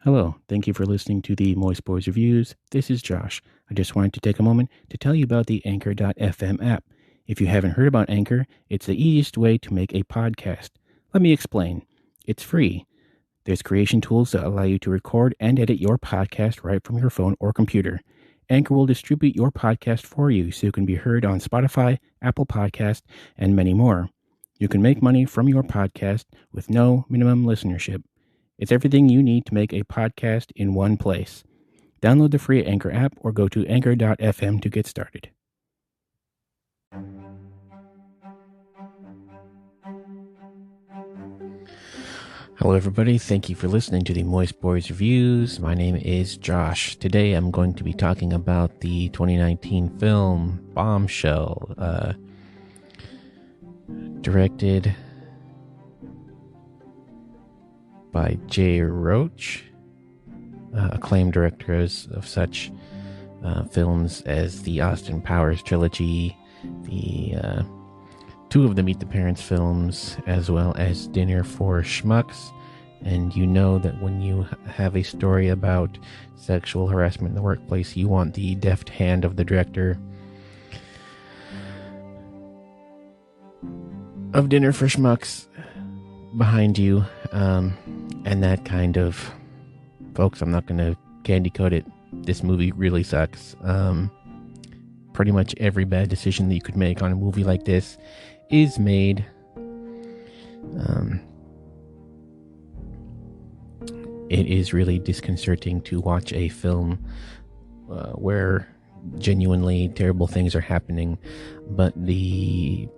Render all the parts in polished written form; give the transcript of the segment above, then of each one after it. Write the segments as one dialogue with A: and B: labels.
A: Hello, thank you for listening to the Moist Boys Reviews. This is Josh. I just wanted to take a moment to tell you about the Anchor.fm app. If you haven't heard about Anchor, it's the easiest way to make a podcast. Let me explain. It's free. There's creation tools that allow you to record and edit your podcast right from your phone or computer. Anchor will distribute your podcast for you so you can be heard on Spotify, Apple Podcast, and many more. You can make money from your podcast with no minimum listenership. It's everything you need to make a podcast in one place. Download the free Anchor app or go to anchor.fm to get started. Hello, everybody. Thank you for listening to the Moist Boys Reviews. My name is Josh. Today I'm going to be talking about the 2019 film Bombshell, directed by Jay Roach, acclaimed director of such films as the Austin Powers trilogy, the two of the Meet the Parents films, as well as Dinner for Schmucks. And you know that when you have a story about sexual harassment in the workplace, you want the deft hand of the director of Dinner for Schmucks behind you. And that kind of, folks, I'm not going to candy coat it. This movie really sucks. Pretty much every bad decision that you could make on a movie like this is made. It is really disconcerting to watch a film where genuinely terrible things are happening, but being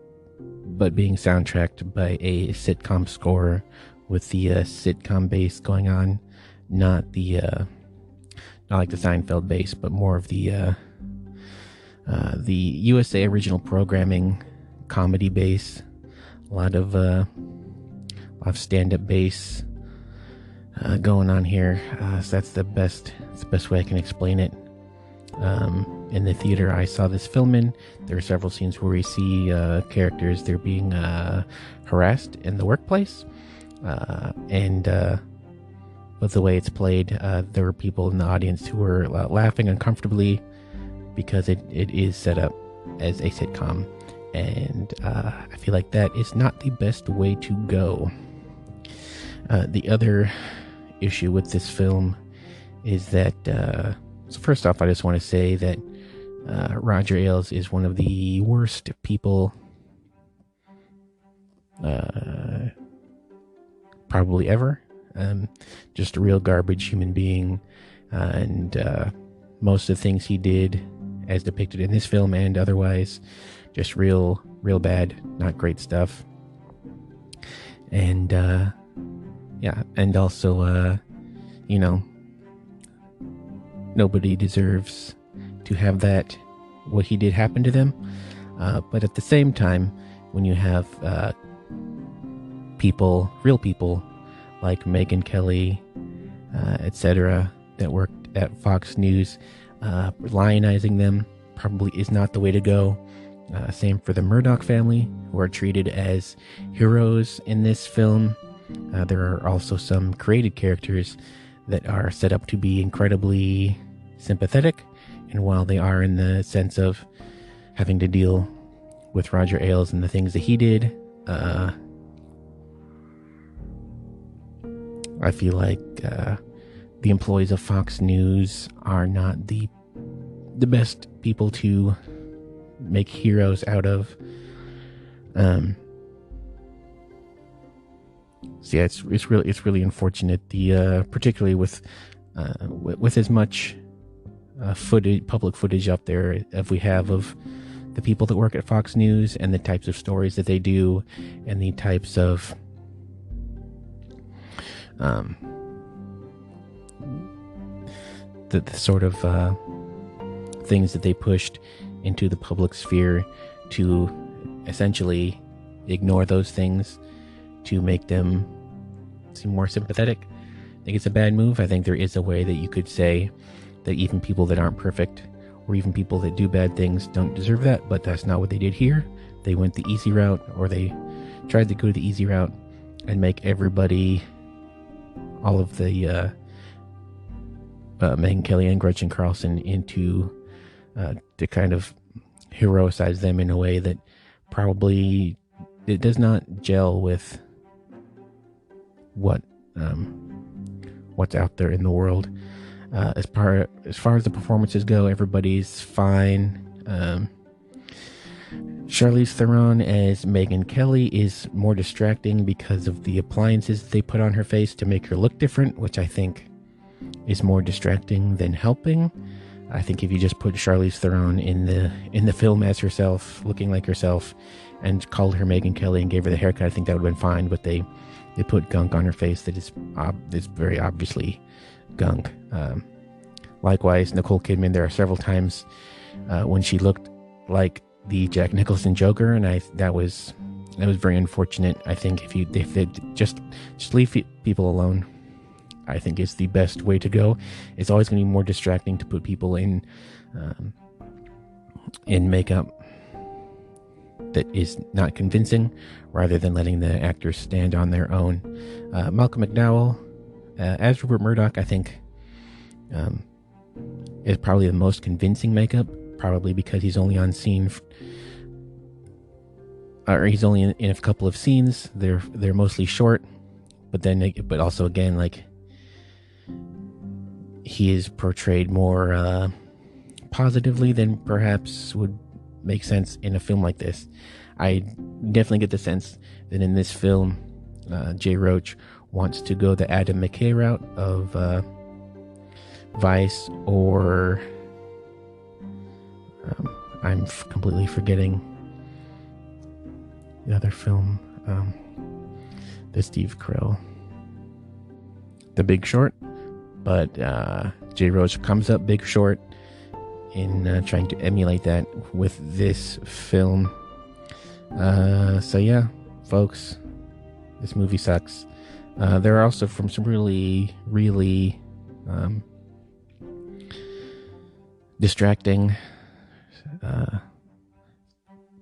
A: soundtracked by a sitcom score with the sitcom bass going on, not like the Seinfeld bass, but more of the USA original programming comedy bass. A lot of stand-up bass going on here. So that's the best way I can explain it. In the theater I saw this film in, there are several scenes where we see characters, they're being harassed in the workplace. With the way it's played, there were people in the audience who were laughing uncomfortably because it is set up as a sitcom. And I feel like that is not the best way to go. The other issue with this film is that, so first off, I just want to say that Roger Ailes is one of the worst people probably ever. Just a real garbage human being, and most of the things he did as depicted in this film and otherwise, just real bad, not great stuff. And and also nobody deserves to have that, what he did, happen to them. But at the same time, when you have real people like Megyn Kelly, etc., that worked at Fox News, lionizing them probably is not the way to go. Same for the Murdoch family, who are treated as heroes in this film. There are also some created characters that are set up to be incredibly sympathetic, and while they are in the sense of having to deal with Roger Ailes and the things that he did, I feel like the employees of Fox News are not the best people to make heroes out of. So yeah, it's really unfortunate. Particularly with as much public footage up there as we have of the people that work at Fox News and the types of stories that they do and the types of the sort of things that they pushed into the public sphere to essentially ignore those things to make them seem more sympathetic. I think it's a bad move. I think there is a way that you could say that even people that aren't perfect, or even people that do bad things, don't deserve that, but that's not what they did here. They went the easy route, or they tried to go the easy route and make everybody, all of the Megyn Kelly and Gretchen Carlson into to kind of heroicize them in a way that probably it does not gel with what's out there in the world. As far as the performances go, everybody's fine. Charlize Theron as Megyn Kelly is more distracting because of the appliances they put on her face to make her look different, which I think is more distracting than helping. I think if you just put Charlize Theron in the film as herself, looking like herself, and called her Megyn Kelly and gave her the haircut, I think that would have been fine. But they put gunk on her face that is very obviously gunk. Likewise, Nicole Kidman, there are several times when she looked like the Jack Nicholson Joker, and that was very unfortunate. I think if they just leave people alone, I think is the best way to go. It's always going to be more distracting to put people in makeup that is not convincing, rather than letting the actors stand on their own. Malcolm McDowell as Rupert Murdoch, I think, is probably the most convincing makeup, probably because he's only on scene, or he's only in a couple of scenes. They're mostly short, but also again, like, he is portrayed more positively than perhaps would make sense in a film like this. I definitely get the sense that in this film, Jay Roach wants to go the Adam McKay route of Vice, or I'm completely forgetting the other film, the Steve Carell, The Big Short. But Jay Roach comes up Big Short in trying to emulate that with this film. So yeah, folks, this movie sucks. There are also from some really, really distracting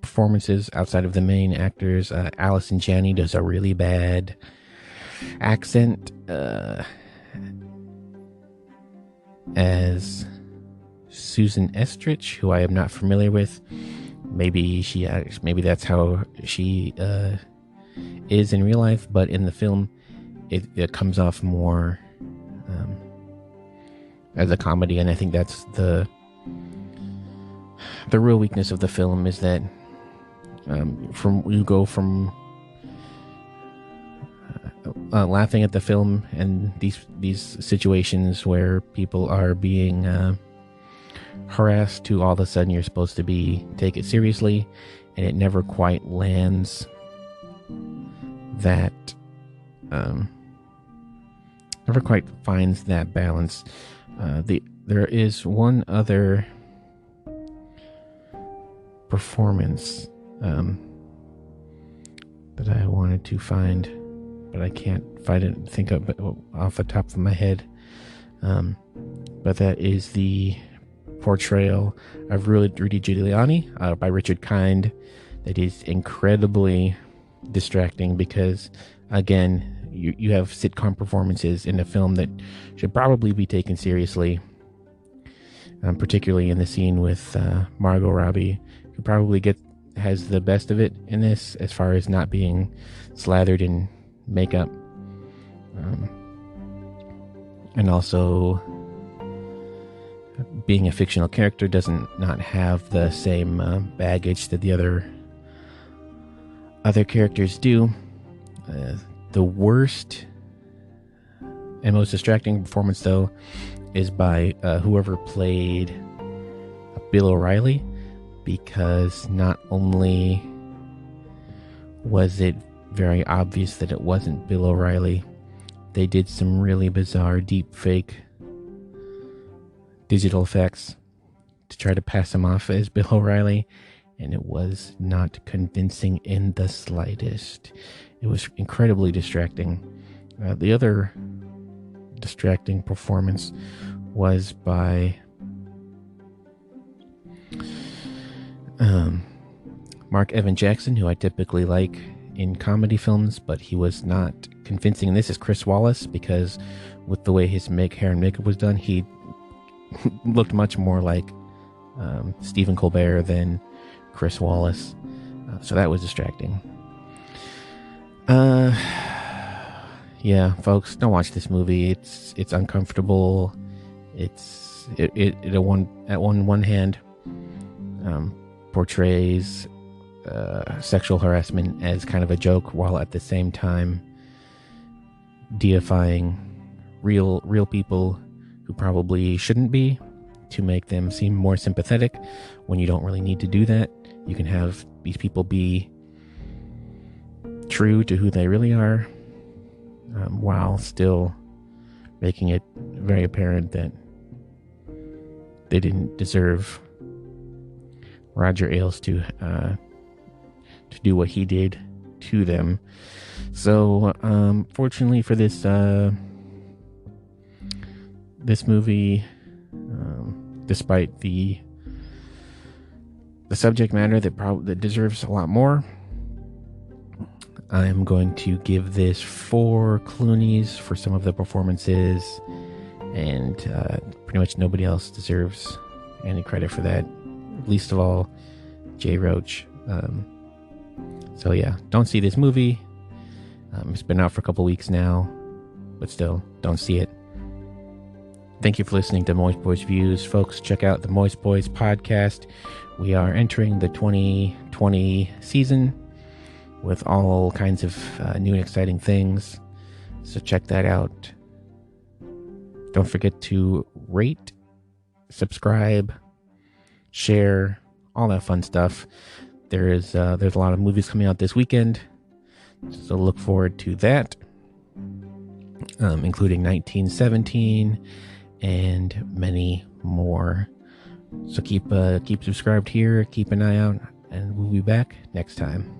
A: performances outside of the main actors. Allison Janney does a really bad accent as Susan Estrich, who I am not familiar with. Maybe that's how she is in real life, but in the film it comes off more as a comedy, and I think that's the real weakness of the film, is that you go from laughing at the film and these situations where people are being harassed, to all of a sudden you're supposed to take it seriously, and it never quite lands that never quite finds that balance. There is one other performance that I wanted to find, but I can't think of it off the top of my head. But that is the portrayal of Rudy Giuliani by Richard Kind. That is incredibly distracting because, again, you have sitcom performances in a film that should probably be taken seriously, particularly in the scene with Margot Robbie, who probably has the best of it in this as far as not being slathered in makeup, and also being a fictional character doesn't not have the same baggage that the other characters do. The worst and most distracting performance, though, is by whoever played Bill O'Reilly, because not only was it very obvious that it wasn't Bill O'Reilly, they did some really bizarre deep fake digital effects to try to pass him off as Bill O'Reilly, and it was not convincing in the slightest. It was incredibly distracting. The other distracting performance was by Mark Evan Jackson, who I typically like in comedy films, but he was not convincing. And this is Chris Wallace, because with the way his hair and makeup was done, he looked much more like Stephen Colbert than Chris Wallace. So that was distracting. Yeah, folks, don't watch this movie. It's uncomfortable. It on one hand portrays sexual harassment as kind of a joke, while at the same time deifying real people who probably shouldn't be, to make them seem more sympathetic when you don't really need to do that. You can have these people be true to who they really are, while still making it very apparent that they didn't deserve Roger Ailes to do what he did to them. So, fortunately for this movie, despite the subject matter that deserves a lot more, I'm going to give this 4 Clooney's for some of the performances, and pretty much nobody else deserves any credit for that, least of all Jay Roach. So yeah, don't see this movie. It's been out for a couple weeks now, but still, don't see it. Thank you for listening to Moist Boys Views. Folks, check out the Moist Boys podcast. We are entering the 2020 season with all kinds of new and exciting things. So check that out. Don't forget to rate, subscribe, share, all that fun stuff. There's a lot of movies coming out this weekend, so look forward to that, including 1917 and many more. So keep subscribed here, keep an eye out, and we'll be back next time.